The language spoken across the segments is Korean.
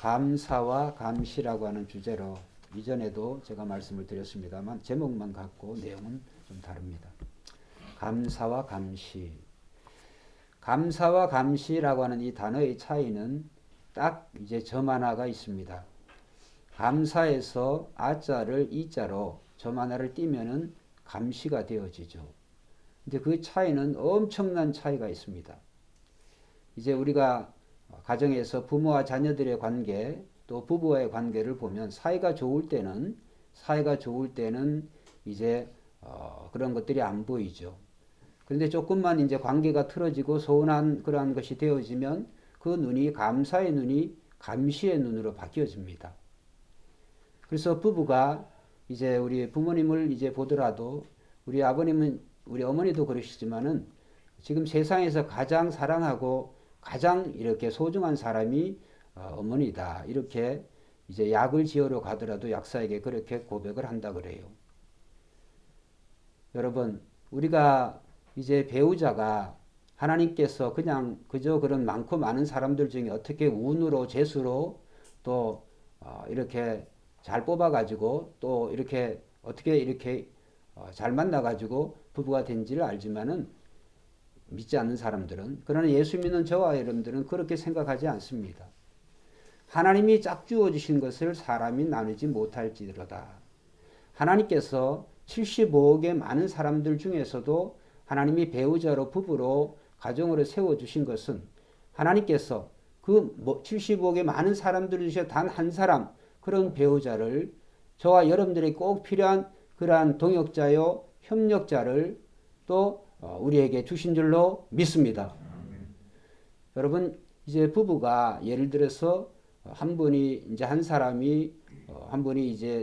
감사와 감시라고 하는 주제로 이전에도 제가 말씀을 드렸습니다만 제목만 같고 내용은 좀 다릅니다. 감사와 감시. 감사와 감시라고 하는 이 단어의 차이는 딱 이제 점 하나가 있습니다. 감사에서 아자를 이자로 점 하나를 띄면은 감시가 되어지죠. 근데 그 차이는 엄청난 차이가 있습니다. 이제 우리가 가정에서 부모와 자녀들의 관계, 또 부부와의 관계를 보면 사이가 좋을 때는 이제 그런 것들이 안 보이죠. 그런데 조금만 이제 관계가 틀어지고 서운한 그러한 것이 되어지면 그 눈이 감사의 눈이 감시의 눈으로 바뀌어집니다. 그래서 부부가 이제 우리 부모님을 이제 보더라도 우리 아버님은 우리 어머니도 그러시지만은 지금 세상에서 가장 사랑하고 가장 이렇게 소중한 사람이 어머니다. 이렇게 이제 약을 지으러 가더라도 약사에게 그렇게 고백을 한다 그래요. 여러분, 우리가 이제 배우자가 하나님께서 그냥 그저 그런 많고 많은 사람들 중에 어떻게 운으로 재수로 또 이렇게 잘 뽑아가지고 또 이렇게 어떻게 이렇게 잘 만나가지고 부부가 된지를 알지만은 믿지 않는 사람들은, 그러나 예수 믿는 저와 여러분들은 그렇게 생각하지 않습니다. 하나님이 짝주어 주신 것을 사람이 나누지 못할지로다. 하나님께서 75억의 많은 사람들 중에서도 하나님이 배우자로 부부로 가정으로 세워주신 것은 하나님께서 그 75억의 많은 사람들 중에 단 한 사람 그런 배우자를 저와 여러분들이 꼭 필요한 그러한 동역자요 협력자를 또 우리에게 주신 줄로 믿습니다. 여러분, 이제 부부가 예를 들어서 한 분이 이제 한 사람이 한 분이 이제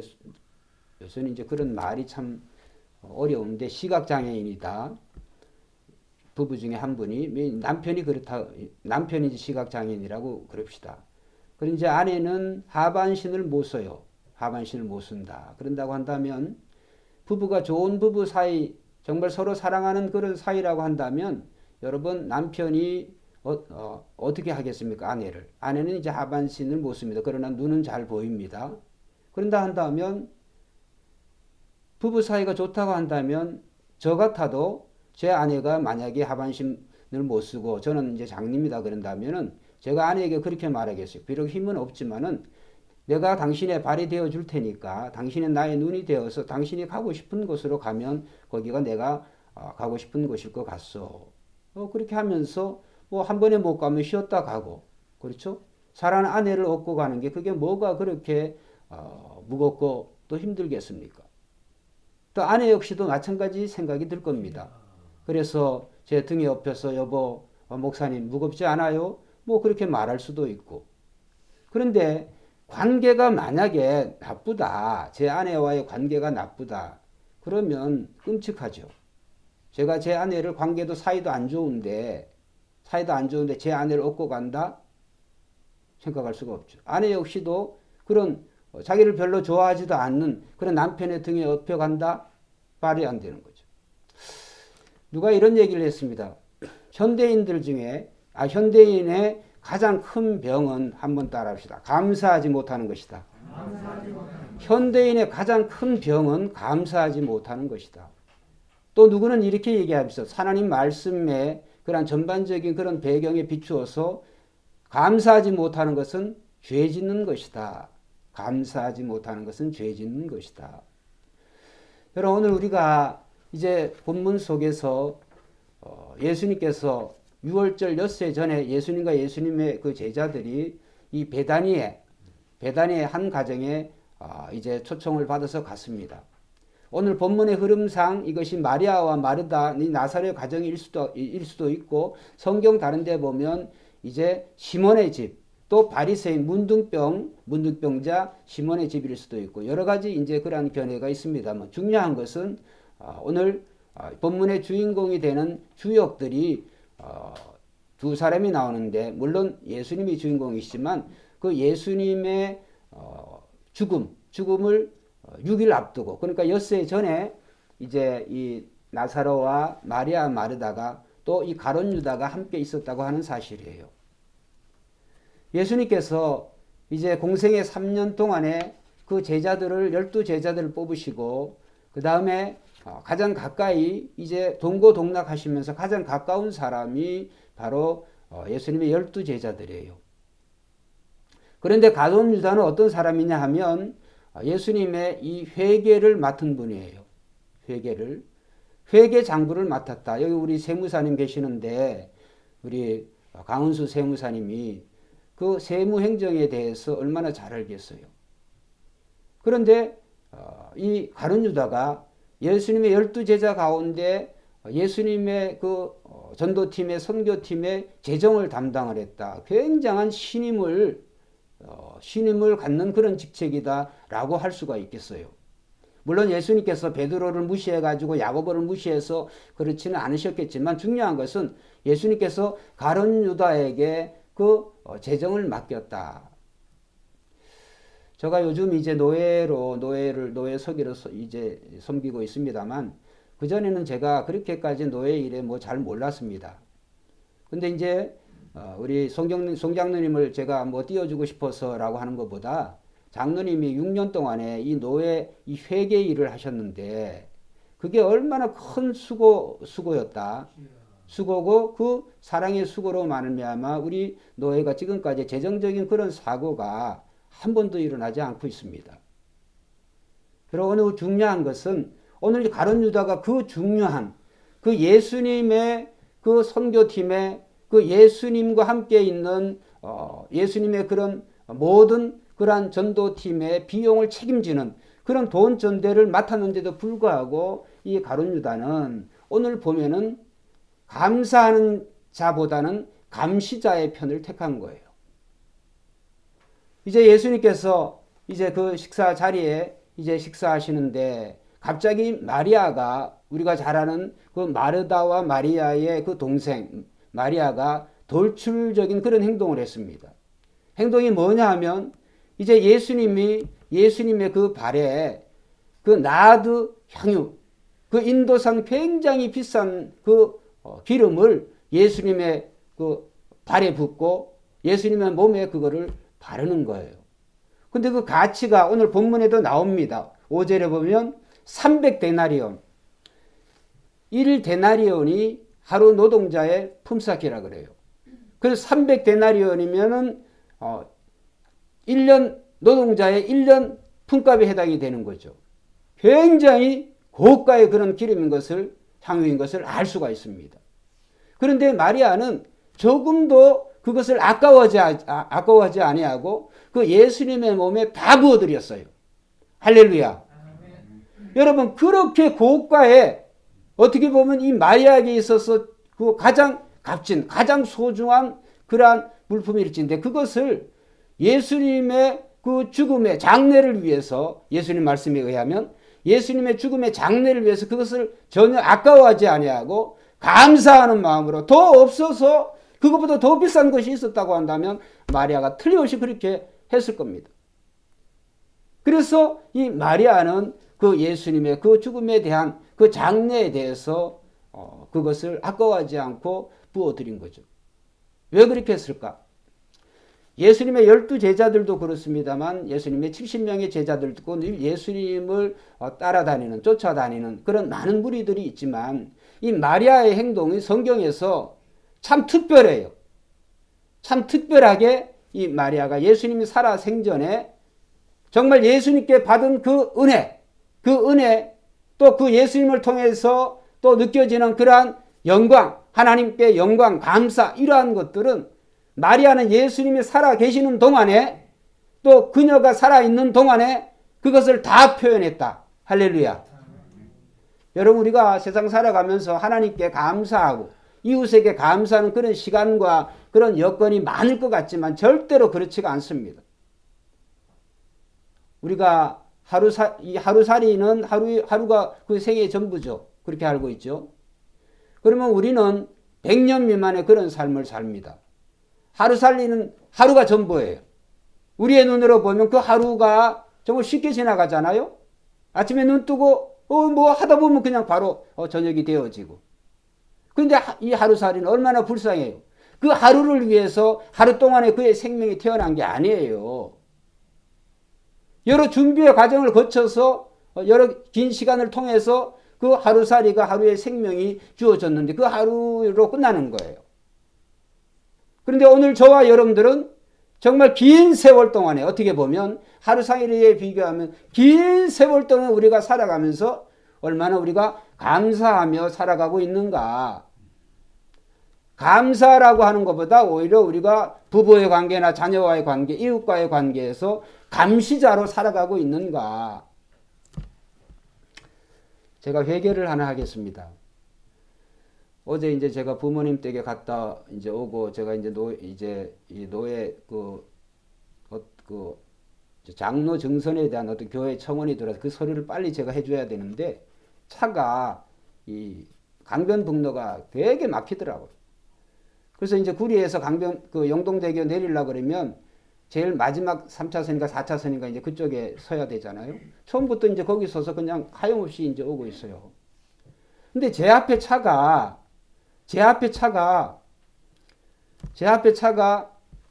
요새는 이제 그런 말이 참 어려운데 시각장애인이다. 부부 중에 한 분이 남편이 그렇다. 남편이 시각장애인이라고 그럽시다. 그럼 이제 아내는 하반신을 못 써요. 하반신을 못 쓴다. 그런다고 한다면 부부가 좋은 부부 사이 정말 서로 사랑하는 그런 사이라고 한다면 여러분 남편이 어떻게 하겠습니까? 아내는 이제 하반신을 못 씁니다. 그러나 눈은 잘 보입니다. 그런다 한다면 부부 사이가 좋다고 한다면 저 같아도 제 아내가 만약에 하반신을 못 쓰고 저는 이제 장님이다 그런다면은 제가 아내에게 그렇게 말하겠어요. 비록 힘은 없지만은 내가 당신의 발이 되어 줄 테니까 당신은 나의 눈이 되어서 당신이 가고 싶은 곳으로 가면 거기가 내가 가고 싶은 곳일 것 같소. 그렇게 하면서 뭐 한 번에 못 가면 쉬었다 가고, 그렇죠? 사랑하는 아내를 얻고 가는 게 그게 뭐가 그렇게 무겁고 또 힘들겠습니까? 또 아내 역시도 마찬가지 생각이 들 겁니다. 그래서 제 등에 엎여서 여보 목사님 무겁지 않아요? 뭐 그렇게 말할 수도 있고. 그런데 관계가 만약에 나쁘다. 제 아내와의 관계가 나쁘다. 그러면 끔찍하죠. 제가 제 아내를 관계도 사이도 안 좋은데 제 아내를 얻고 간다? 생각할 수가 없죠. 아내 역시도 그런 자기를 별로 좋아하지도 않는 그런 남편의 등에 업혀간다? 말이 안 되는 거죠. 누가 이런 얘기를 했습니다. 현대인의 가장 큰 병은 한번 따라합시다. 감사하지 못하는 것이다. 현대인의 가장 큰 병은 감사하지 못하는 것이다. 또 누구는 이렇게 얘기합니다. 하나님 말씀에 그런 전반적인 그런 배경에 비추어서 감사하지 못하는 것은 죄 짓는 것이다. 감사하지 못하는 것은 죄 짓는 것이다. 여러분, 오늘 우리가 이제 본문 속에서 예수님께서 6월절 엿새 전에 예수님과 예수님의 그 제자들이 이 베다니의 한 가정에 이제 초청을 받아서 갔습니다. 오늘 본문의 흐름상 이것이 마리아와 마르다 이 나사렛 가정일 수도 있고, 성경 다른 데 보면 이제 시몬의 집, 또 바리새인 문둥병자 시몬의 집일 수도 있고, 여러 가지 이제 그러한 견해가 있습니다만 중요한 것은 오늘 본문의 주인공이 되는 주역들이 두 사람이 나오는데, 물론 예수님이 주인공이시지만 그 예수님의 죽음을 6일 앞두고, 그러니까 엿새 전에 이제 이 나사로와 마리아 마르다가 또 이 가룟 유다가 함께 있었다고 하는 사실이에요. 예수님께서 이제 공생의 3년 동안에 그 제자들을 12제자들을 뽑으시고 그 다음에 가장 가까이 이제 동고동락하시면서 가장 가까운 사람이 바로 예수님의 12제자들이에요. 그런데 가룟 유다는 어떤 사람이냐 하면 예수님의 이 회계를 맡은 분이에요. 회계 장부를 맡았다. 여기 우리 세무사님 계시는데 우리 강은수 세무사님이 그 세무행정에 대해서 얼마나 잘 알겠어요. 그런데 이 가룟 유다가 예수님의 12제자 가운데 예수님의 그 전도팀의 선교팀의 재정을 담당을 했다. 굉장한 신임을 갖는 그런 직책이다라고 할 수가 있겠어요. 물론 예수님께서 베드로를 무시해가지고 야고보를 무시해서 그렇지는 않으셨겠지만 중요한 것은 예수님께서 가룟 유다에게 그 재정을 맡겼다. 제가 요즘 이제 노예 서기로 이제 섬기고 있습니다만 그전에는 제가 그렇게까지 노예 일에 뭐 잘 몰랐습니다. 근데 이제 우리 송장로님을 제가 뭐 띄워주고 싶어서라고 하는 것보다 장로님이 6년 동안에 이 노예 이 회계 일을 하셨는데 그게 얼마나 큰 수고였다. 수고고 그 사랑의 수고로 말미암아 우리 노예가 지금까지 재정적인 그런 사고가 한 번도 일어나지 않고 있습니다. 그리고 오늘 중요한 것은 오늘 가룟 유다가 그 중요한 그 예수님의 그 선교팀에 그 예수님과 함께 있는 예수님의 그런 모든 그러한 전도팀의 비용을 책임지는 그런 돈 전대를 맡았는데도 불구하고 이 가룟 유다는 오늘 보면은 감사하는 자보다는 감시자의 편을 택한 거예요. 이제 예수님께서 이제 그 식사 자리에 이제 식사하시는데 갑자기 마리아가 우리가 잘 아는 그 마르다와 마리아의 그 동생 마리아가 돌출적인 그런 행동을 했습니다. 행동이 뭐냐 하면 이제 예수님의 그 발에 그 나드 향유 그 인도산 굉장히 비싼 그 기름을 예수님의 그 발에 붓고 예수님의 몸에 그거를 바르는 거예요. 근데 그 가치가 오늘 본문에도 나옵니다. 5절에 보면 300데나리온 1데나리온이 하루 노동자의 품삯이라 그래요. 그래서 300데나리온이면은 1년 노동자의 1년 품값에 해당이 되는 거죠. 굉장히 고가의 그런 기름인 것을 향유인 것을 알 수가 있습니다. 그런데 마리아는 조금도 그것을 아까워하지 아니하고 그 예수님의 몸에 다 부어드렸어요. 할렐루야. 여러분 그렇게 고가의 어떻게 보면 이 마리아에게 있어서 그 가장 값진 가장 소중한 그러한 물품일진데 그것을 예수님의 그 죽음의 장례를 위해서 예수님 말씀에 의하면 예수님의 죽음의 장례를 위해서 그것을 전혀 아까워하지 아니하고 감사하는 마음으로 더 없어서 그것보다 더 비싼 것이 있었다고 한다면 마리아가 틀림없이 그렇게 했을 겁니다. 그래서 이 마리아는 그 예수님의 그 죽음에 대한 그 장례에 대해서 그것을 아까워하지 않고 부어드린 거죠. 왜 그렇게 했을까? 예수님의 12제자들도 그렇습니다만 예수님의 70명의 제자들도 있고 예수님을 따라다니는 쫓아다니는 그런 많은 무리들이 있지만 이 마리아의 행동이 성경에서 참 특별해요. 참 특별하게 이 마리아가 예수님이 살아 생전에 정말 예수님께 받은 그 은혜 또 그 예수님을 통해서 또 느껴지는 그러한 영광, 하나님께 영광, 감사 이러한 것들은 마리아는 예수님이 살아 계시는 동안에 또 그녀가 살아있는 동안에 그것을 다 표현했다. 할렐루야. 여러분 우리가 세상 살아가면서 하나님께 감사하고 이웃에게 감사하는 그런 시간과 그런 여건이 많을 것 같지만 절대로 그렇지가 않습니다. 우리가 하루살이는 하루가 그 생의 전부죠. 그렇게 알고 있죠. 그러면 우리는 100년 미만의 그런 삶을 삽니다. 하루살이는 하루가 전부예요. 우리의 눈으로 보면 그 하루가 정말 쉽게 지나가잖아요. 아침에 눈 뜨고 뭐 하다 보면 그냥 바로 저녁이 되어지고. 그런데 이 하루살이는 얼마나 불쌍해요. 그 하루를 위해서 하루 동안에 그의 생명이 태어난 게 아니에요. 여러 준비의 과정을 거쳐서 여러 긴 시간을 통해서 그 하루살이가 하루의 생명이 주어졌는데 그 하루로 끝나는 거예요. 그런데 오늘 저와 여러분들은 정말 긴 세월 동안에 어떻게 보면 하루살이에 비교하면 긴 세월 동안 우리가 살아가면서 얼마나 우리가 감사하며 살아가고 있는가. 감사라고 하는 것보다 오히려 우리가 부부의 관계나 자녀와의 관계, 이웃과의 관계에서 감시자로 살아가고 있는가. 제가 회개를 하나 하겠습니다. 어제 이제 제가 부모님 댁에 갔다 이제 오고 제가 이제 노예 장로 증선에 대한 어떤 교회 청원이 들어서 그 서류를 빨리 제가 해줘야 되는데 차가 이 강변북로가 되게 막히더라고요. 그래서 이제 구리에서 영동대교 내리려고 그러면 제일 마지막 3차선인가 4차선인가 이제 그쪽에 서야 되잖아요. 처음부터 이제 거기 서서 그냥 하염없이 이제 오고 있어요. 근데 제 앞에 차가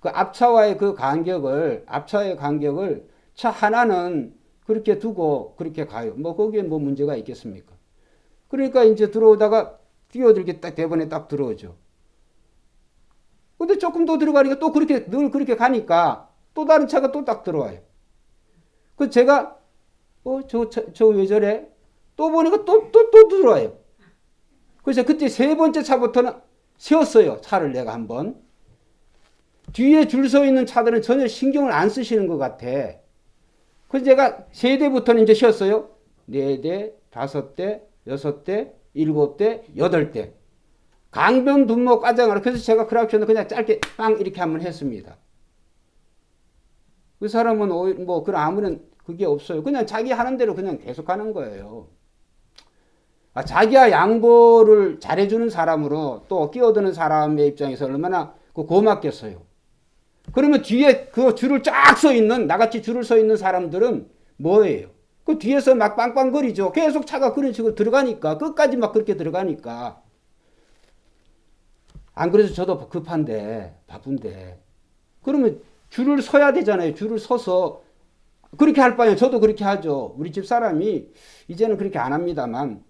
그 앞차와의 앞차의 간격을 차 하나는 그렇게 두고 그렇게 가요. 뭐 거기에 뭐 문제가 있겠습니까? 그러니까 이제 들어오다가 뛰어들게 딱 대번에 딱 들어오죠. 근데 조금 더 들어가니까 또 늘 그렇게 가니까 또 다른 차가 또 딱 들어와요. 그 제가 저 왜 저래? 또 보니까 또 들어와요. 그래서 그때 세 번째 차부터는 세웠어요. 차를 내가 한번. 뒤에 줄 서 있는 차들은 전혀 신경을 안 쓰시는 것 같아. 그래서 제가 세 대부터는 이제 쉬었어요. 4대, 5대, 6대, 7대, 8대. 강변북로 과정을 그래서 제가 크락션을 그냥 짧게 빵 이렇게 한번 했습니다. 그 사람은 뭐 그런 아무런 그게 없어요. 그냥 자기 하는 대로 그냥 계속 하는 거예요. 자기야 양보를 잘해주는 사람으로 또 끼어드는 사람의 입장에서 얼마나 고맙겠어요. 그러면 뒤에 그 줄을 쫙 서 있는 나같이 줄을 서 있는 사람들은 뭐예요? 그 뒤에서 막 빵빵거리죠. 계속 차가 그런 식으로 들어가니까 끝까지 막 그렇게 들어가니까. 안 그래도 저도 급한데 바쁜데 그러면 줄을 서야 되잖아요. 줄을 서서 그렇게 할 바에는 저도 그렇게 하죠. 우리 집 사람이 이제는 그렇게 안 합니다만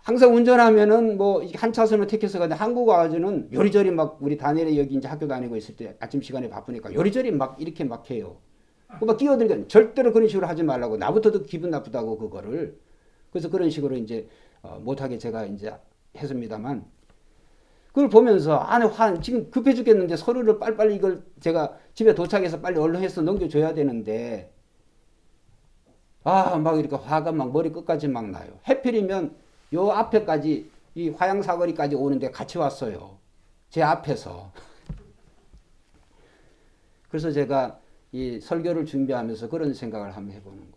항상 운전하면은 뭐 한 차선을 택해서 가는데 한국 와가지고는 요리조리 막 우리 다니엘이 여기 이제 학교 다니고 있을 때 아침 시간에 바쁘니까 요리조리 막 이렇게 막 해요. 막 끼어들니까 절대로 그런 식으로 하지 말라고 나부터도 기분 나쁘다고 그거를. 그래서 그런 식으로 이제 못하게 제가 이제 했습니다만 그걸 보면서 지금 급해 죽겠는데 서류를 빨리빨리 이걸 제가 집에 도착해서 빨리 얼른 해서 넘겨줘야 되는데 막 이렇게 화가 막 머리 끝까지 막 나요. 해필이면 요 앞에까지 이 화양 사거리까지 오는데 같이 왔어요. 제 앞에서. 그래서 제가 이 설교를 준비하면서 그런 생각을 한번 해보는 거예요.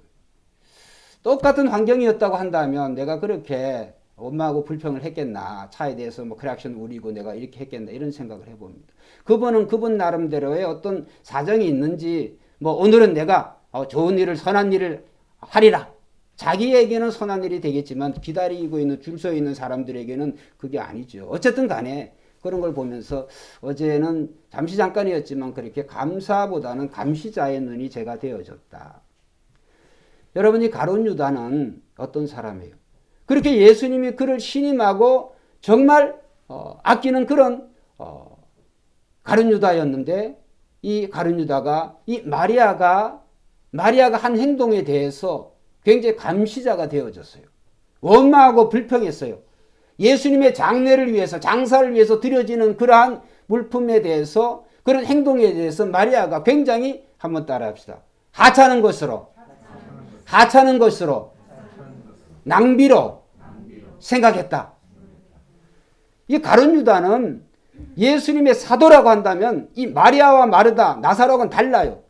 똑같은 환경이었다고 한다면 내가 그렇게 엄마하고 불평을 했겠나. 차에 대해서 뭐 크락션 우리고 내가 이렇게 했겠나. 이런 생각을 해봅니다. 그분은 그분 나름대로의 어떤 사정이 있는지 뭐 오늘은 내가 좋은 일을 선한 일을 하리라. 자기에게는 선한 일이 되겠지만 기다리고 있는 줄 서 있는 사람들에게는 그게 아니죠. 어쨌든 간에 그런 걸 보면서 어제는 잠깐이었지만 그렇게 감사보다는 감시자의 눈이 제가 되어졌다. 여러분이 가룟 유다는 어떤 사람이에요? 그렇게 예수님이 그를 신임하고 정말 아끼는 그런 가룟 유다였는데 이 가룟 유다가 이 마리아가 한 행동에 대해서 굉장히 감시자가 되어졌어요. 원망하고 불평했어요. 예수님의 장례를 위해서 장사를 위해서 드려지는 그러한 물품에 대해서 그런 행동에 대해서 마리아가 굉장히 한번 따라합시다. 하찮은 것으로 낭비로 생각했다. 이 가룟 유다는 예수님의 사도라고 한다면 이 마리아와 마르다, 나사로하고는 달라요.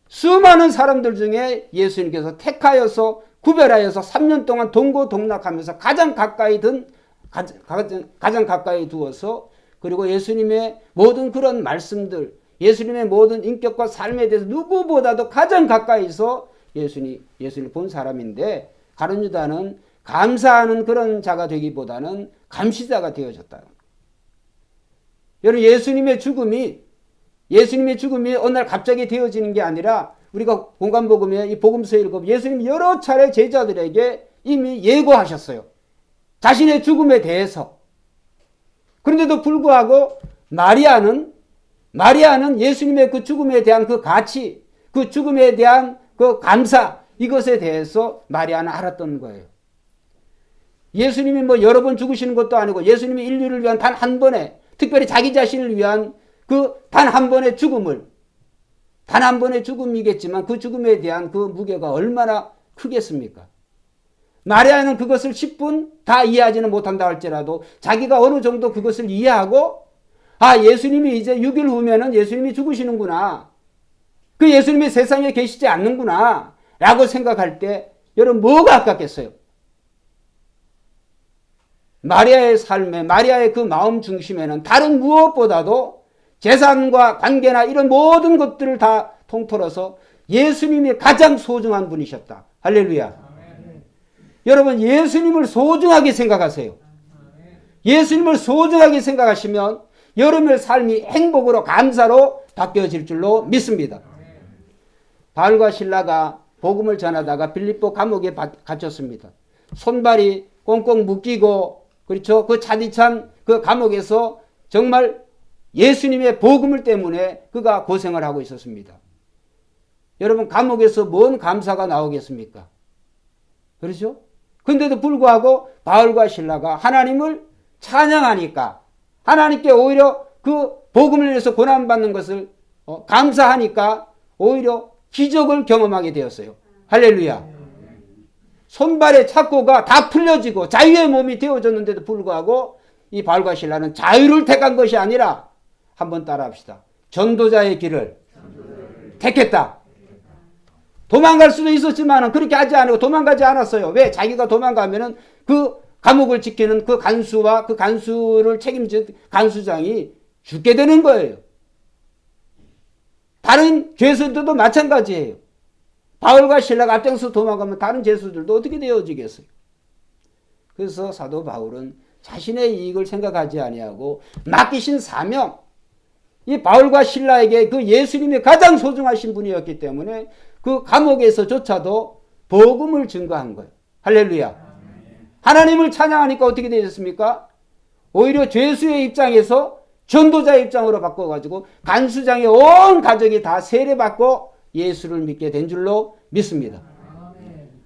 수많은 사람들 중에 예수님께서 택하여서 구별하여서 3년 동안 동고동락하면서 가장 가까이 두어서 그리고 예수님의 모든 그런 말씀들, 예수님의 모든 인격과 삶에 대해서 누구보다도 가장 가까이서 예수님을 본 사람인데 가룟 유다는 감사하는 그런 자가 되기보다는 감시자가 되어졌다. 여러분 예수님의 죽음이 어느 날 갑자기 되어지는 게 아니라 우리가 공간복음에 이 복음서 읽으면 예수님이 여러 차례 제자들에게 이미 예고하셨어요. 자신의 죽음에 대해서. 그런데도 불구하고 마리아는 예수님의 그 죽음에 대한 그 가치, 그 죽음에 대한 그 감사, 이것에 대해서 마리아는 알았던 거예요. 예수님이 뭐 여러 번 죽으시는 것도 아니고 예수님이 인류를 위한 단 한 번의, 특별히 자기 자신을 위한 그 단 한 번의 죽음을, 단 한 번의 죽음이겠지만 그 죽음에 대한 그 무게가 얼마나 크겠습니까? 마리아는 그것을 10분 다 이해하지는 못한다 할지라도 자기가 어느 정도 그것을 이해하고, 아, 예수님이 이제 6일 후면은 예수님이 죽으시는구나. 그 예수님이 세상에 계시지 않는구나. 라고 생각할 때 여러분 뭐가 아깝겠어요? 마리아의 삶에, 마리아의 그 마음 중심에는 다른 무엇보다도 재산과 관계나 이런 모든 것들을 다 통틀어서 예수님이 가장 소중한 분이셨다. 할렐루야. 아멘. 여러분 예수님을 소중하게 생각하세요. 예수님을 소중하게 생각하시면 여러분의 삶이 행복으로 감사로 바뀌어질 줄로 믿습니다. 바울과 실라가 복음을 전하다가 빌립보 감옥에 갇혔습니다. 손발이 꽁꽁 묶이고, 그렇죠? 그 차디찬 그 감옥에서 정말 예수님의 복음을 때문에 그가 고생을 하고 있었습니다. 여러분 감옥에서 뭔 감사가 나오겠습니까? 그렇죠? 근데도 불구하고 바울과 실라가 하나님을 찬양하니까, 하나님께 오히려 그 복음을 위해서 고난받는 것을 감사하니까 오히려 기적을 경험하게 되었어요. 할렐루야. 손발의 착고가 다 풀려지고 자유의 몸이 되어졌는데도 불구하고 이 바울과 실라는 자유를 택한 것이 아니라, 한번 따라합시다. 전도자의 길을 택했다. 도망갈 수도 있었지만 그렇게 하지 않고 도망가지 않았어요. 왜? 자기가 도망가면은 그 감옥을 지키는 그 간수와 그 간수를 책임진 간수장이 죽게 되는 거예요. 다른 죄수들도 마찬가지예요. 바울과 실라가 앞장서 도망가면 다른 죄수들도 어떻게 되어지겠어요? 그래서 사도 바울은 자신의 이익을 생각하지 아니하고 맡기신 사명, 이 바울과 실라에게 그 예수님이 가장 소중하신 분이었기 때문에 그 감옥에서조차도 복음을 증거한 거예요. 할렐루야. 하나님을 찬양하니까 어떻게 되셨습니까? 오히려 죄수의 입장에서 전도자의 입장으로 바꿔가지고 간수장의 온 가족이 다 세례받고 예수를 믿게 된 줄로 믿습니다.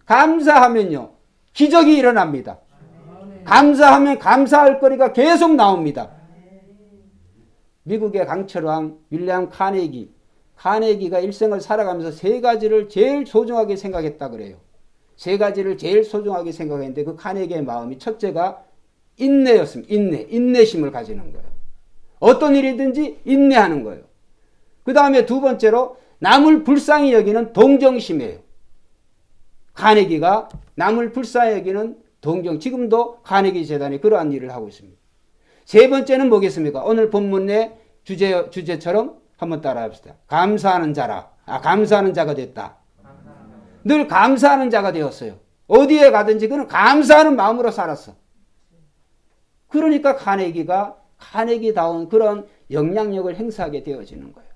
감사하면요, 기적이 일어납니다. 감사하면 감사할 거리가 계속 나옵니다. 미국의 강철왕 윌리엄 카네기가 일생을 살아가면서 세 가지를 제일 소중하게 생각했다 그래요. 세 가지를 제일 소중하게 생각했는데 그 카네기의 마음이 첫째가 인내였습니다. 인내심을 가지는 거예요. 어떤 일이든지 인내하는 거예요. 그 다음에 두 번째로 남을 불쌍히 여기는 동정심이에요. 카네기가 남을 불쌍히 여기는 동정, 지금도 카네기 재단이 그러한 일을 하고 있습니다. 세 번째는 뭐겠습니까? 오늘 본문의 주제처럼 한번 따라합시다. 감사하는 자가 됐다. 늘 감사하는 자가 되었어요. 어디에 가든지 그는 감사하는 마음으로 살았어. 그러니까 카네기다운 그런 영향력을 행사하게 되어지는 거예요.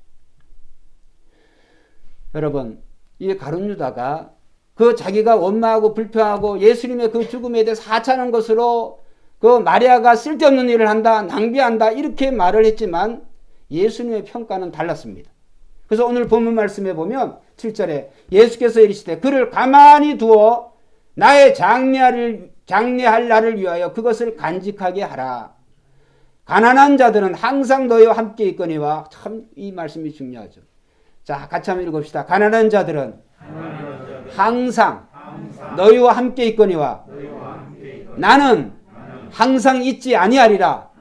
여러분, 이 가룟 유다가 그 자기가 원망하고 불평하고 예수님의 그 죽음에 대해서 하찮은 것으로 그 마리아가 쓸데없는 일을 한다, 낭비한다, 이렇게 말을 했지만 예수님의 평가는 달랐습니다. 그래서 오늘 본문 말씀에 보면 7절에 예수께서 이르시되 그를 가만히 두어 나의 장례할 날을 위하여 그것을 간직하게 하라. 가난한 자들은 항상 너희와 함께 있거니와. 참 이 말씀이 중요하죠. 자, 같이 한번 읽읍시다. 가난한 자들은 항상 너희와 함께 있거니와 나는 항상 있지 아니하리라.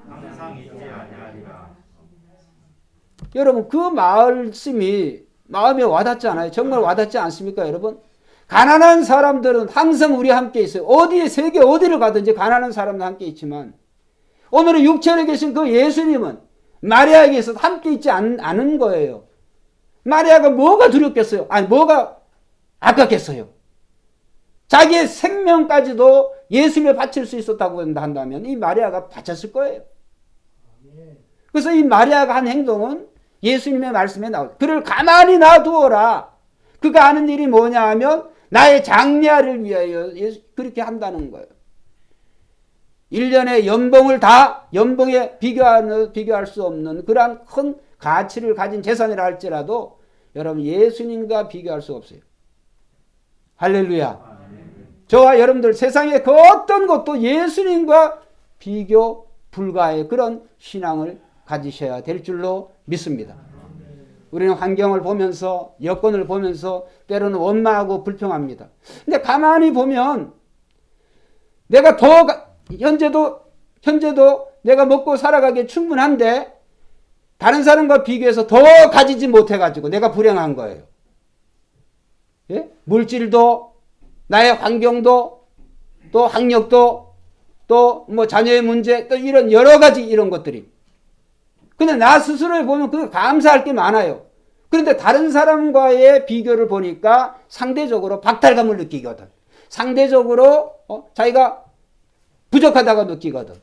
여러분, 그 말씀이 마음에 와닿지 않아요? 정말 와닿지 않습니까, 여러분? 가난한 사람들은 항상 우리 함께 있어요. 세계 어디를 가든지 가난한 사람도 함께 있지만 오늘은 육체에 계신 그 예수님은 마리아에게 있어서 함께 있지 않은 거예요. 마리아가 뭐가 두렵겠어요? 뭐가 아깝겠어요? 자기의 생명까지도 예수님에 바칠 수 있었다고 한다면 이 마리아가 바쳤을 거예요. 그래서 이 마리아가 한 행동은 예수님의 말씀에 나오죠. 그를 가만히 놔두어라. 그가 하는 일이 뭐냐 하면 나의 장래를 위하여 그렇게 한다는 거예요. 1년의 연봉을 다 연봉에 비교할 수 없는 그러한 큰 가치를 가진 재산이라 할지라도 여러분 예수님과 비교할 수 없어요. 할렐루야. 저와 여러분들 세상의 그 어떤 것도 예수님과 비교 불가의 그런 신앙을 가지셔야 될 줄로 믿습니다. 우리는 환경을 보면서 여건을 보면서 때로는 원망하고 불평합니다. 근데 가만히 보면 내가 더 현재도 내가 먹고 살아가기에 충분한데 다른 사람과 비교해서 더 가지지 못해가지고 내가 불행한 거예요. 예? 물질도 나의 환경도 또 학력도 또 뭐 자녀의 문제 또 이런 여러 가지 이런 것들이. 근데 나 스스로를 보면 그 감사할 게 많아요. 그런데 다른 사람과의 비교를 보니까 상대적으로 박탈감을 느끼거든. 상대적으로 자기가 부족하다고 느끼거든.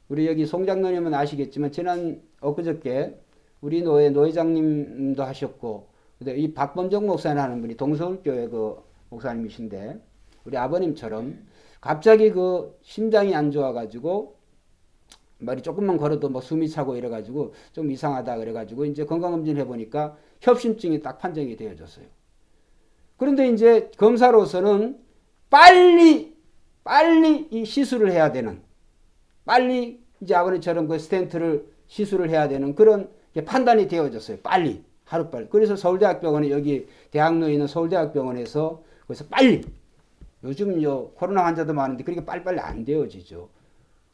우리 여기 송장로님은 아시겠지만 지난 엊그저께 우리 노회장님도 하셨고 이 박범정 목사라는 분이 동서울교회 그 목사님이신데 우리 아버님처럼 갑자기 그 심장이 안 좋아가지고 말이 조금만 걸어도 뭐 숨이 차고 이래가지고 좀 이상하다 그래가지고 이제 건강검진 해보니까 협심증이 딱 판정이 되어졌어요. 그런데 이제 검사로서는 빨리 이 시술을 해야 되는 빨리 이제 아버님처럼 그 스텐트를 시술을 해야 되는 그런 판단이 되어졌어요. 빨리 하루빨리. 그래서 서울대학병원에 여기 대학로에 있는 서울대학병원에서 그래서 빨리 요즘 코로나 환자도 많은데 그렇게 빨리빨리 안 되어지죠.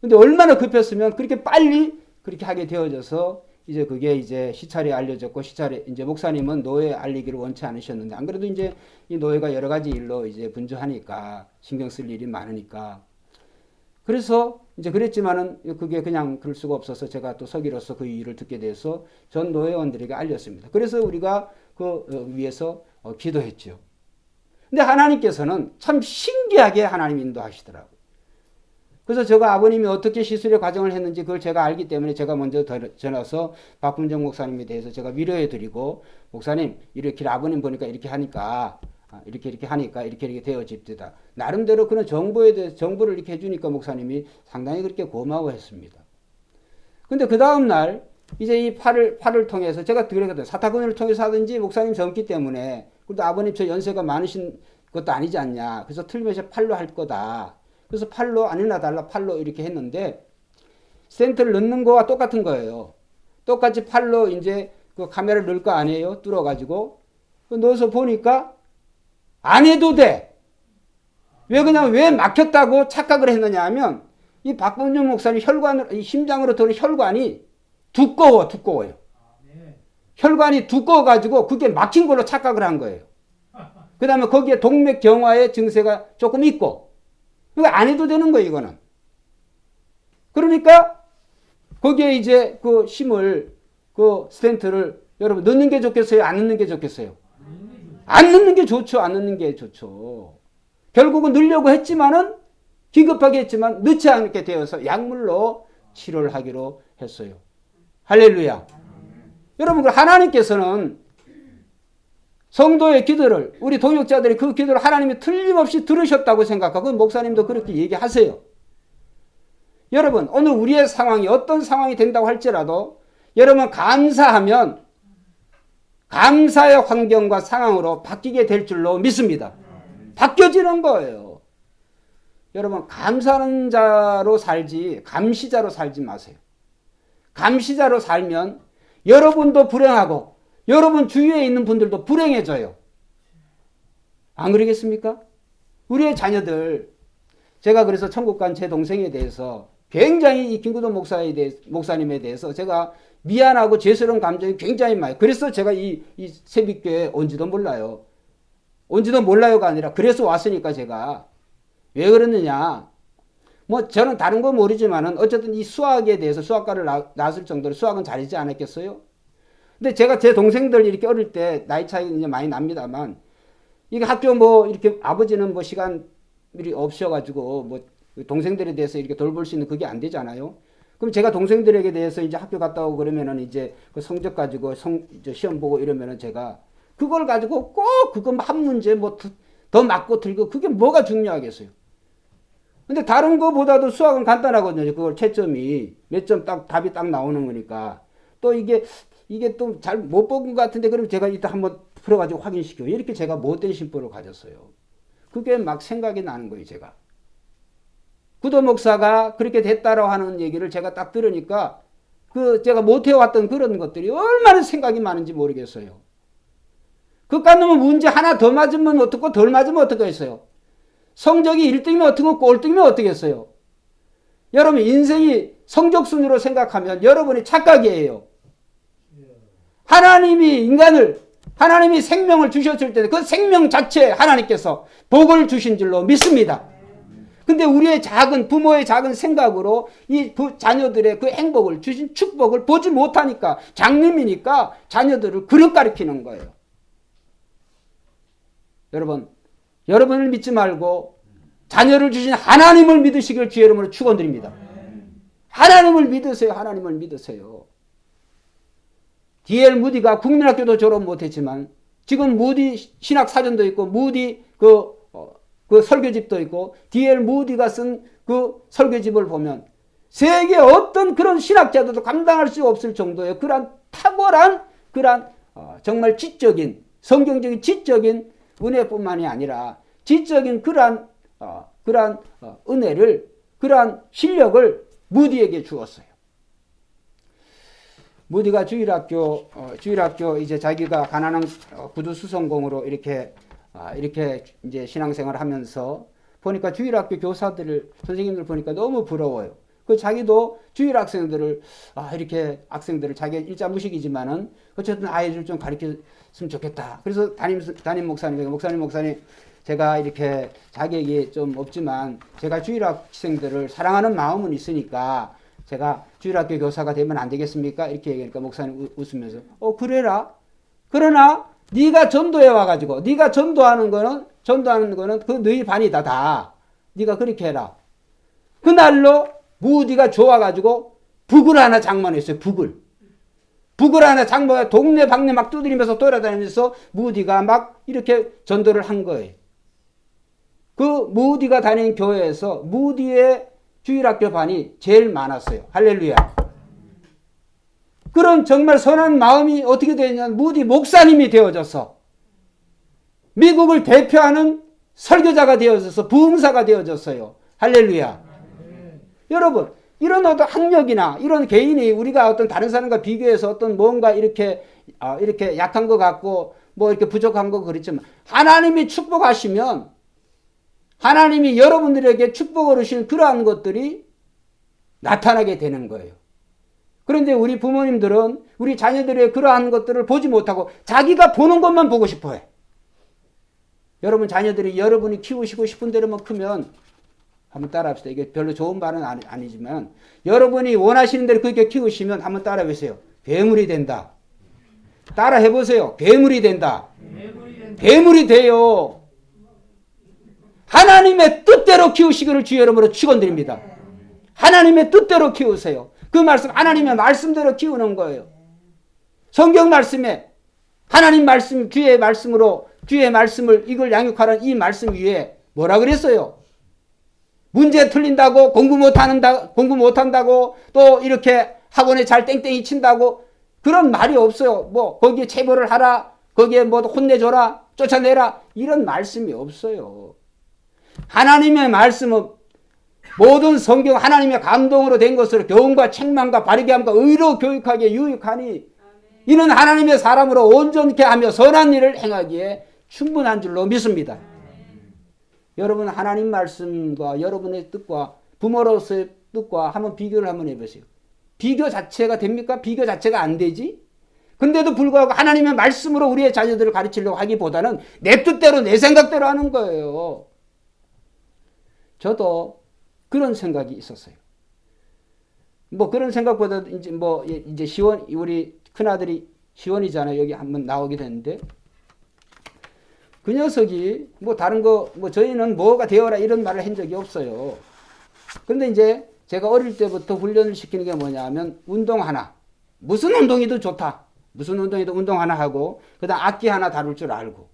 근데 얼마나 급했으면 그렇게 빨리 그렇게 하게 되어져서 이제 그게 이제 시찰에 알려졌고 시찰에 이제 목사님은 노예 알리기를 원치 않으셨는데 안 그래도 이제 이 노예가 여러 가지 일로 이제 분주하니까 신경 쓸 일이 많으니까 그래서 이제 그랬지만은 그게 그냥 그럴 수가 없어서 제가 또 서기로서 그 일을 듣게 돼서 전 노예원들에게 알렸습니다. 그래서 우리가 그 위해서 기도했죠. 근데 하나님께서는 참 신기하게 하나님 인도하시더라고요. 그래서 제가 아버님이 어떻게 시술의 과정을 했는지 그걸 제가 알기 때문에 제가 먼저 전화서 박분정 목사님에 대해서 제가 위로해 드리고 목사님 이렇게 아버님 보니까 이렇게 하니까 이렇게 되어집니다. 나름대로 그런 정보에 대해서 정보를 이렇게 해주니까 목사님이 상당히 그렇게 고마워했습니다. 근데 그 다음날 이제 이 팔을 통해서 제가 그랬거든요. 사타구니를 통해서 하든지 목사님 젊기 때문에 그래도 아버님 저 연세가 많으신 것도 아니지 않냐. 그래서 틀면서 팔로 할 거다. 그래서 팔로 아니나 달라 팔로 이렇게 했는데 센터를 넣는 거와 똑같은 거예요. 똑같이 팔로 이제 그 카메라를 넣을 거 아니에요. 뚫어가지고 넣어서 보니까 안 해도 돼. 왜 막혔다고 착각을 했느냐 하면 이 박범준 목사님 이 심장으로 들어온 혈관이 두꺼워요. 혈관이 두꺼워가지고 그게 막힌 걸로 착각을 한 거예요. 그 다음에 거기에 동맥경화의 증세가 조금 있고 그러니까 안 해도 되는 거예요, 이거는. 그러니까 거기에 이제 그 힘을 그 스텐트를 여러분 넣는 게 좋겠어요? 안 넣는 게 좋겠어요? 안 넣는 게 좋죠. 안 넣는 게 좋죠. 결국은 넣으려고 했지만은 기급하게 했지만 넣지 않게 되어서 약물로 치료를 하기로 했어요. 할렐루야. 여러분 하나님께서는 성도의 기도를 우리 동역자들이 그 기도를 하나님이 틀림없이 들으셨다고 생각하고 목사님도 그렇게 얘기하세요. 여러분 오늘 우리의 상황이 어떤 상황이 된다고 할지라도 여러분 감사하면 감사의 환경과 상황으로 바뀌게 될 줄로 믿습니다. 바뀌어지는 거예요. 여러분 감사하는 자로 살지 감시자로 살지 마세요. 감시자로 살면 여러분도 불행하고 여러분 주위에 있는 분들도 불행해져요. 안 그러겠습니까? 우리의 자녀들 제가 그래서 천국 간 제 동생에 대해서 굉장히 이 김구동 목사님에 대해서 제가 미안하고 죄스러운 감정이 굉장히 많아요. 그래서 제가 이 새벽교회에 온지도 몰라요. 온지도 몰라요가 아니라 그래서 왔으니까 제가 왜 그러느냐. 뭐 저는 다른 건 모르지만은 어쨌든 이 수학에 대해서 수학과를 나왔을 정도로 수학은 잘하지 않았겠어요? 근데 제가 제 동생들 이렇게 어릴 때 나이 차이가 이제 많이 납니다만 이게 학교 뭐 이렇게 아버지는 뭐 시간이 없어가지고 뭐 동생들에 대해서 이렇게 돌볼 수 있는 그게 안 되잖아요. 그럼 제가 동생들에게 대해서 이제 학교 갔다 오고 그러면은 이제 그 성적 가지고 이제 시험 보고 이러면은 제가 그걸 가지고 꼭 그거 한 문제 뭐 더 맞고 틀고 그게 뭐가 중요하겠어요. 근데 다른 거보다도 수학은 간단하거든요. 그걸 채점이 몇 점 딱 답이 딱 나오는 거니까. 또 이게 또 잘 못 본 것 같은데 그럼 제가 이따 한번 풀어가지고 확인시켜요. 이렇게 제가 못된 심보를 가졌어요. 그게 막 생각이 나는 거예요, 제가. 구도 목사가 그렇게 됐다라고 하는 얘기를 제가 딱 들으니까 제가 못해왔던 그런 것들이 얼마나 생각이 많은지 모르겠어요. 그깟 놈은 문제 하나 더 맞으면 어떻고 덜 맞으면 어떻겠어요? 성적이 1등이면 어떻고 꼴등이면 어떻겠어요? 여러분 인생이 성적 순으로 생각하면 여러분이 착각이에요. 하나님이 생명을 주셨을 때 그 생명 자체에 하나님께서 복을 주신 줄로 믿습니다. 근데 우리의 부모의 작은 생각으로 이 자녀들의 그 행복을 주신 축복을 보지 못하니까 장님이니까 자녀들을 그릇 가리키는 거예요. 여러분을 믿지 말고 자녀를 주신 하나님을 믿으시길 주의 이름으로 축원드립니다. 하나님을 믿으세요. 하나님을 믿으세요. D.L. 무디가 국민학교도 졸업 못했지만 지금 무디 신학사전도 있고 무디 그 설교집도 있고 D.L. 무디가 쓴 그 설교집을 보면 세계 어떤 그런 신학자들도 감당할 수 없을 정도의 그러한 탁월한 정말 지적인 성경적인 지적인 은혜뿐만이 아니라 지적인 그러한 은혜를 그러한 실력을 무디에게 주었어요. 무디가 주일학교 이제 자기가 가난한 구두 수성공으로 이렇게 이제 신앙생활을 하면서 보니까 주일학교 선생님들 보니까 너무 부러워요. 자기도 주일 학생들을 이렇게 자기 일자 무식이지만은 어쨌든 아이들 좀 가르쳤으면 좋겠다. 그래서 담임 목사님 제가 이렇게 자격이 좀 없지만 제가 주일 학생들을 사랑하는 마음은 있으니까 제가 주일학교 교사가 되면 안 되겠습니까? 이렇게 얘기하니까 목사님 웃으면서 그래라. 그러나 네가 전도해 와가지고 네가 전도하는 거는 그 너희 반이다 다. 네가 그렇게 해라. 그날로 무디가 좋아가지고 북을 하나 장만했어요. 북을 하나 장만해 동네 방네 막 두드리면서 돌아다니면서 무디가 막 이렇게 전도를 한 거예요. 그 무디가 다니는 교회에서 무디의 주일학교 반이 제일 많았어요. 할렐루야. 그런 정말 선한 마음이 어떻게 되냐면 무디 목사님이 되어져서 미국을 대표하는 설교자가 되어져서 부흥사가 되어졌어요. 할렐루야. 여러분 이런 어떤 학력이나 이런 개인이 우리가 어떤 다른 사람과 비교해서 어떤 뭔가 이렇게 약한 것 같고 뭐 이렇게 부족한 거 그렇지만 하나님이 축복하시면 하나님이 여러분들에게 축복을 주신 그러한 것들이 나타나게 되는 거예요. 그런데 우리 부모님들은 우리 자녀들의 그러한 것들을 보지 못하고 자기가 보는 것만 보고 싶어 해. 여러분 자녀들이 여러분이 키우시고 싶은 대로만 크면 한번 따라합시다. 이게 별로 좋은 말은 아니지만 여러분이 원하시는 대로 그렇게 키우시면 한번 따라해보세요. 괴물이 된다. 따라해보세요. 괴물이 된다. 괴물이 돼요. 하나님의 뜻대로 키우시기를 주의 이름으로 축원드립니다. 하나님의 뜻대로 키우세요. 그 말씀 하나님의 말씀대로 키우는 거예요. 성경 말씀에 하나님 말씀 주의 말씀을 이걸 양육하라는 이 말씀 위에 뭐라 그랬어요? 문제 틀린다고 공부 못한다고 또 이렇게 학원에 잘 땡땡이 친다고 그런 말이 없어요. 뭐 거기에 체벌을 하라, 거기에 뭐 혼내줘라, 쫓아내라 이런 말씀이 없어요. 하나님의 말씀은 모든 성경 하나님의 감동으로 된 것으로 교훈과 책망과 바르게 함과 의로 교육하기에 유익하니 이는 하나님의 사람으로 온전케 하며 선한 일을 행하기에 충분한 줄로 믿습니다. 여러분 하나님 말씀과 여러분의 뜻과 부모로서의 뜻과 한번 비교를 한번 해보세요. 비교 자체가 됩니까? 비교 자체가 안 되지? 근데도 불구하고 하나님의 말씀으로 우리의 자녀들을 가르치려고 하기보다는 내 뜻대로 내 생각대로 하는 거예요. 저도 그런 생각이 있었어요. 뭐 그런 생각보다 이제 우리 큰아들이 시원이잖아요. 여기 한번 나오게 됐는데 그 녀석이 저희는 뭐가 되어라 이런 말을 한 적이 없어요. 그런데 이제 제가 어릴 때부터 훈련을 시키는 게 뭐냐 하면 운동 하나. 무슨 운동이든 좋다. 무슨 운동이든 운동 하나 하고 그다음 악기 하나 다룰 줄 알고.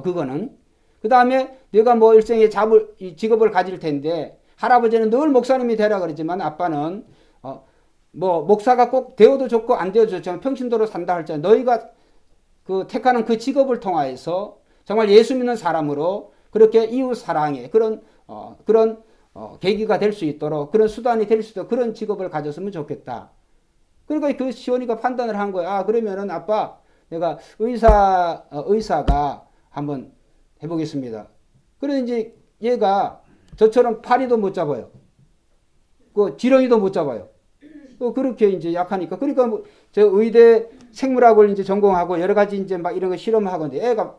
그거는. 그다음에 내가 뭐 일생에 이 직업을 가질 텐데 할아버지는 늘 목사님이 되라 그러지만 아빠는 뭐 목사가 꼭 되어도 좋고 안 되어도 좋지만 평신도로 산다 할지라도 너희가 그 택하는 그 직업을 통하여서 정말 예수 믿는 사람으로 그렇게 이웃 사랑의 그런 계기가 될 수 있도록 그런 수단이 될 수 있도록 그런 직업을 가졌으면 좋겠다. 그러니까 그 시온이가 판단을 한 거야. 그러면은 아빠 내가 의사가 한번 해보겠습니다. 그래 이제 얘가 저처럼 파리도 못 잡아요. 그 지렁이도 못 잡아요. 그렇게 이제 약하니까. 그러니까 뭐 저 의대 생물학을 이제 전공하고 여러 가지 이제 막 이런 거 실험하건데 애가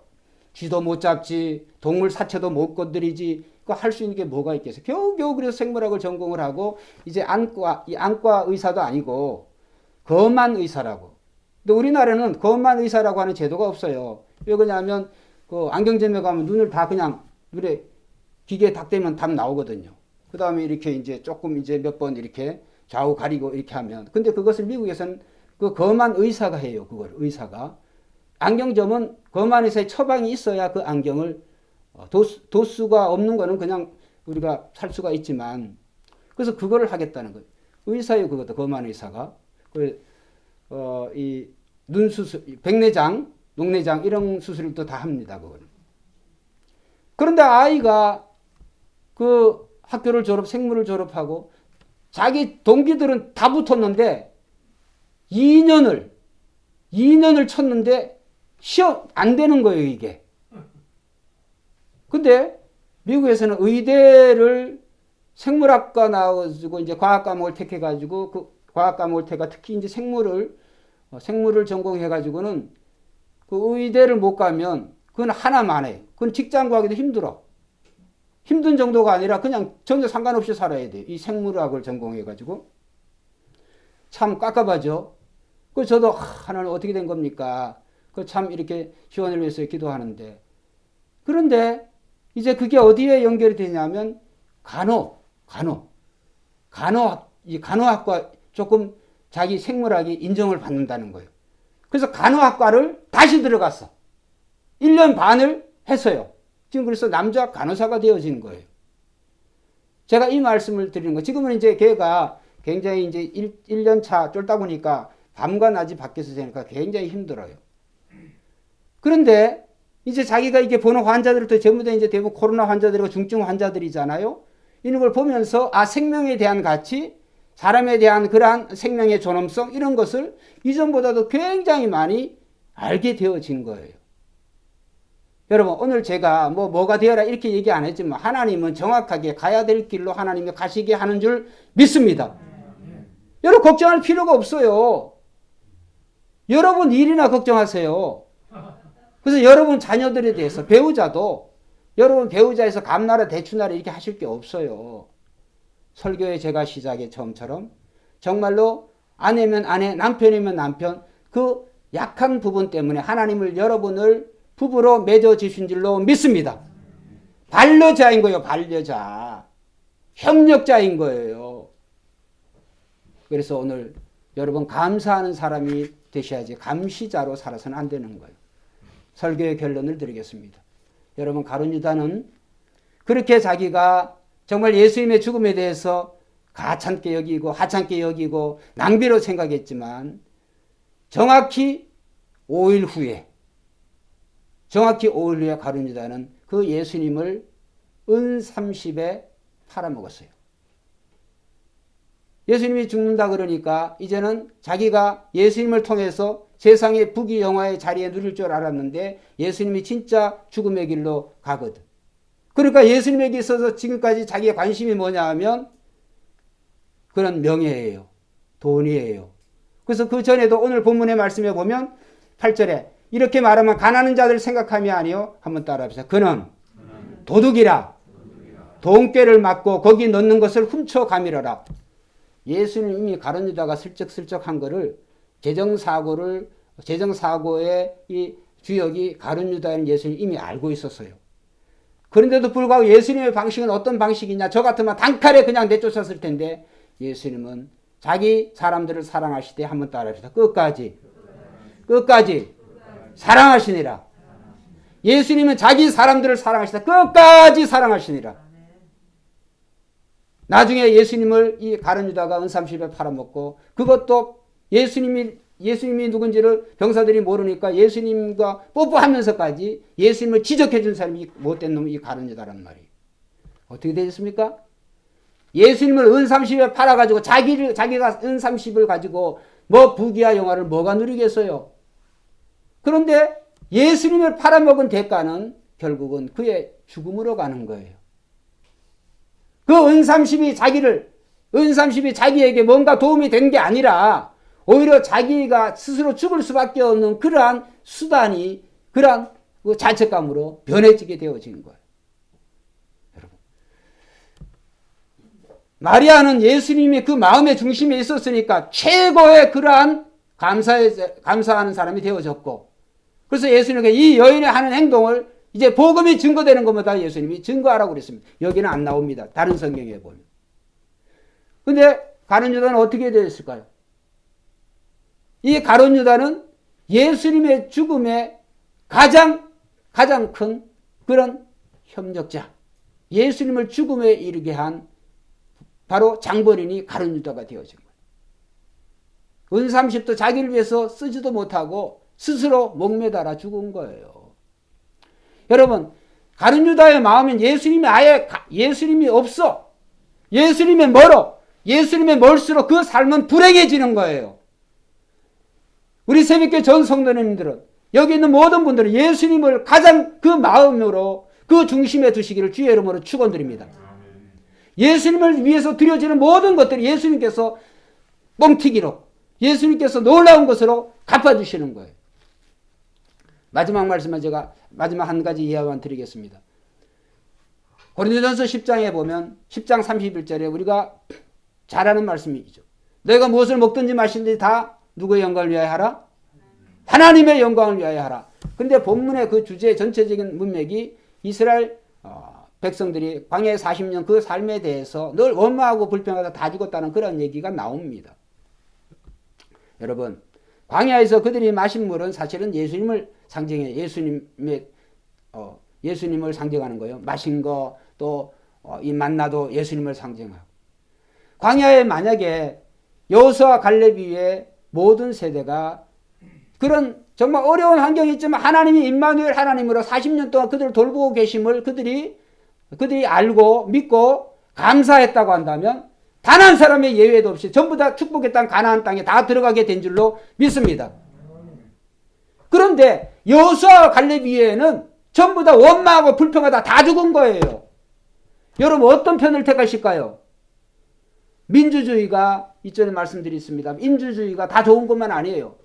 쥐도 못 잡지, 동물 사체도 못 건드리지, 그 할 수 있는 게 뭐가 있겠어요? 겨우겨우 그래서 생물학을 전공을 하고 이제 안과 의사도 아니고 검만 의사라고. 근데 우리나라는 검만 의사라고 하는 제도가 없어요. 왜 그러냐면 그 안경점에 가면 눈을 다 그냥 눈에 기계에 딱 대면 답 나오거든요. 그 다음에 이렇게 이제 조금 이제 몇 번 이렇게 좌우 가리고 이렇게 하면. 근데 그것을 미국에서는 그 검한 의사가 해요. 그걸 의사가. 안경점은 검한 의사의 처방이 있어야 그 안경을 도수가 없는 거는 그냥 우리가 살 수가 있지만 그래서 그거를 하겠다는 거예요. 의사예요. 그것도 검한 의사가. 이 눈수술, 백내장, 녹내장 이런 수술도 다 합니다. 그걸. 그런데 아이가 그 학교를 생물을 졸업하고 자기 동기들은 다 붙었는데 2년을 쳤는데 시험 안 되는 거예요, 이게. 근데 미국에서는 의대를 생물학과 나와가지고 이제 과학 과목을 택해가지고 그 과학 과목을 택가 특히 이제 생물을 전공해가지고는 그 의대를 못 가면 그건 하나만 해요. 그건 직장 구하기도 힘들어. 힘든 정도가 아니라 그냥 전혀 상관없이 살아야 돼요. 이 생물학을 전공해가지고. 참 깝깝하죠. 그 저도 하나는 어떻게 된 겁니까? 그 참 이렇게 시원을 위해서 기도하는데. 그런데 이제 그게 어디에 연결이 되냐면 간호학과 조금 자기 생물학이 인정을 받는다는 거예요. 그래서 간호학과를 다시 들어갔어. 1년 반을 했어요. 지금 그래서 남자 간호사가 되어진 거예요. 제가 이 말씀을 드리는 거. 지금은 이제 걔가 굉장히 이제 1년 차 쫄다 보니까 밤과 낮이 밖에서 지내니까 굉장히 힘들어요. 그런데 이제 자기가 이게 보는 환자들도 전부 다 이제 대부분 코로나 환자들이고 중증 환자들이잖아요. 이런 걸 보면서 생명에 대한 가치, 사람에 대한 그러한 생명의 존엄성 이런 것을 이전보다도 굉장히 많이 알게 되어진 거예요. 여러분 오늘 제가 뭐가 되어라 이렇게 얘기 안 했지만 하나님은 정확하게 가야 될 길로 하나님이 가시게 하는 줄 믿습니다. 여러분 걱정할 필요가 없어요. 여러분 일이나 걱정하세요. 그래서 여러분 자녀들에 대해서 배우자도 여러분 배우자에서 감나라 대추나라 이렇게 하실 게 없어요. 설교의 제가 시작의 처음처럼 정말로 아내면 아내, 남편이면 남편 그 약한 부분 때문에 하나님을 여러분을 부부로 맺어주신 줄로 믿습니다. 반려자인 거예요. 반려자. 협력자인 거예요. 그래서 오늘 여러분 감사하는 사람이 되셔야지 감시자로 살아서는 안 되는 거예요. 설교의 결론을 드리겠습니다. 여러분 가룟 유다는 그렇게 자기가 정말 예수님의 죽음에 대해서 가찮게 여기고 하찮게 여기고 낭비로 생각했지만 정확히 5일 후에 가룟 유다는 그 예수님을 은 30에 팔아먹었어요. 예수님이 죽는다 그러니까 이제는 자기가 예수님을 통해서 세상의 부귀영화의 자리에 누릴 줄 알았는데 예수님이 진짜 죽음의 길로 가거든. 그러니까 예수님에게 있어서 지금까지 자기의 관심이 뭐냐 하면 그런 명예예요. 돈이에요. 그래서 그 전에도 오늘 본문의 말씀에 보면 8절에 이렇게 말하면 가난한 자들 생각함이 아니요. 한번 따라해보세요. 그는 도둑이라 돈꾀를 맞고 거기 넣는 것을 훔쳐가밀어라. 예수님 이미 가룟 유다가 슬쩍슬쩍 한 거를 재정사고의 이 주역이 가룟 유다인 예수님 이미 알고 있었어요. 그런데도 불구하고 예수님의 방식은 어떤 방식이냐? 저 같으면 단칼에 그냥 내쫓았을 텐데 예수님은 자기 사람들을 사랑하시되 한번 따라합시다. 끝까지 사랑하시니라. 예수님은 자기 사람들을 사랑하시다 끝까지 사랑하시니라. 나중에 예수님을 이 가룟 유다가 은삼십에 팔아먹고, 그것도 예수님이 누군지를 병사들이 모르니까 예수님과 뽀뽀하면서까지 예수님을 지적해 준 사람이 못된 놈이 이 가룟 유다란 말이에요. 어떻게 되셨습니까? 예수님을 은30에 팔아가지고 자기가 은30을 가지고 뭐 부귀와 영화를 뭐가 누리겠어요? 그런데 예수님을 팔아먹은 대가는 결국은 그의 죽음으로 가는 거예요. 그 은30이 자기에게 뭔가 도움이 된 게 아니라 오히려 자기가 스스로 죽을 수밖에 없는 그러한 수단이, 그러한 자책감으로 변해지게 되어진 거예요. 여러분, 마리아는 예수님이 그 마음의 중심에 있었으니까 최고의 그러한 감사하는 사람이 되어졌고, 그래서 예수님께 이 여인이 하는 행동을 이제 복음이 증거되는 것마다 예수님이 증거하라고 그랬습니다. 여기는 안 나옵니다. 다른 성경에 보면. 근데 가룟 유다는 어떻게 되었을까요? 이 가룟 유다는 예수님의 죽음에 가장 큰 그런 협력자, 예수님을 죽음에 이르게 한 바로 장본인이 가룟 유다가 되어진 거예요. 은30도 자기를 위해서 쓰지도 못하고 스스로 목매달아 죽은 거예요. 여러분, 가룟 유다의 마음은 예수님이 없어. 예수님이 멀어. 예수님이 멀수록 그 삶은 불행해지는 거예요. 우리 새벽교 전 성도님들은, 여기 있는 모든 분들은 예수님을 가장 그 마음으로 그 중심에 두시기를 주의 이름으로 축원드립니다. 예수님을 위해서 드려지는 모든 것들이 예수님께서 뻥튀기로, 예수님께서 놀라운 것으로 갚아주시는 거예요. 마지막 말씀은 제가 마지막 한 가지 이야기만 드리겠습니다. 고린도전서 10장에 보면 10장 31절에 우리가 잘 아는 말씀이죠. 너희가 무엇을 먹든지 마시든지 다 누구의 영광을 위하여 하라? 하나님의 영광을 위하여 하라. 근데 본문의 그 주제의 전체적인 문맥이 이스라엘 백성들이 광야의 40년 그 삶에 대해서 늘 원망하고 불평하다 다 죽었다는 그런 얘기가 나옵니다. 여러분, 광야에서 그들이 마신 물은 사실은 예수님을 상징해, 예수님을 상징하는 거예요. 마신 거, 또 이 만나도 예수님을 상징하고. 광야에 만약에 여호수아 칼렙 이후에 모든 세대가 그런 정말 어려운 환경이 있지만 하나님이 임마누엘 하나님으로 40년 동안 그들을 돌보고 계심을 그들이 알고 믿고 감사했다고 한다면 단 한 사람의 예외도 없이 전부 다 축복의 땅 가나안 땅에 다 들어가게 된 줄로 믿습니다. 그런데 여호수아와 갈렙 이외에는 전부 다 원망하고 불평하다 다 죽은 거예요. 여러분, 어떤 편을 택하실까요? 민주주의가 이전에 말씀드렸습니다. 민주주의가 다 좋은 것만 아니에요.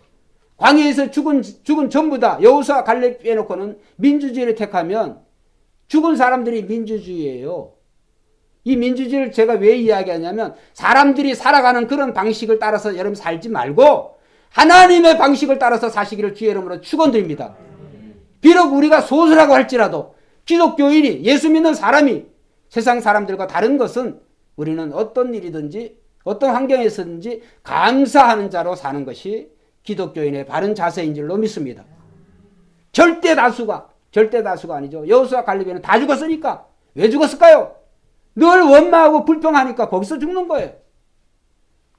광야에서 죽은 전부 다 여호수아 갈렙 빼놓고는 민주주의를 택하면 죽은 사람들이 민주주의예요. 이 민주주의를 제가 왜 이야기하냐면 사람들이 살아가는 그런 방식을 따라서 여러분 살지 말고 하나님의 방식을 따라서 사시기를 주의 이름으로 축원드립니다. 비록 우리가 소수라고 할지라도 기독교인이, 예수 믿는 사람이 세상 사람들과 다른 것은 우리는 어떤 일이든지 어떤 환경에서든지 감사하는 자로 사는 것이 기독교인의 바른 자세인 줄로 믿습니다. 절대 다수가 아니죠. 여호수아 갈렙에는 다 죽었으니까. 왜 죽었을까요? 늘 원망하고 불평하니까 거기서 죽는 거예요.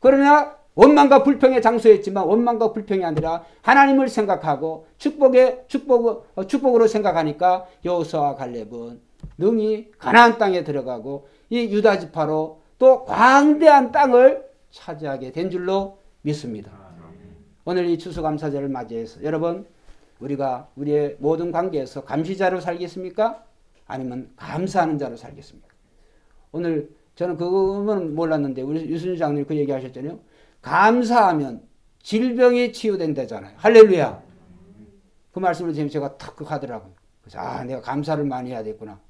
그러나 원망과 불평의 장소였지만 원망과 불평이 아니라 하나님을 생각하고 축복으로 생각하니까 여호수아와 갈렙은 능히 가나안 땅에 들어가고 이 유다 지파로 또 광대한 땅을 차지하게 된 줄로 믿습니다. 오늘 이 추수감사절을 맞이해서 여러분, 우리가 우리의 모든 관계에서 감시자로 살겠습니까? 아니면 감사하는 자로 살겠습니까? 오늘 저는 그거는 몰랐는데 우리 유순주 장로님 그 얘기 하셨잖아요. 감사하면 질병이 치유된다잖아요. 할렐루야. 그 말씀을 제가 탁 하더라고요. 그래서 내가 감사를 많이 해야 되겠구나.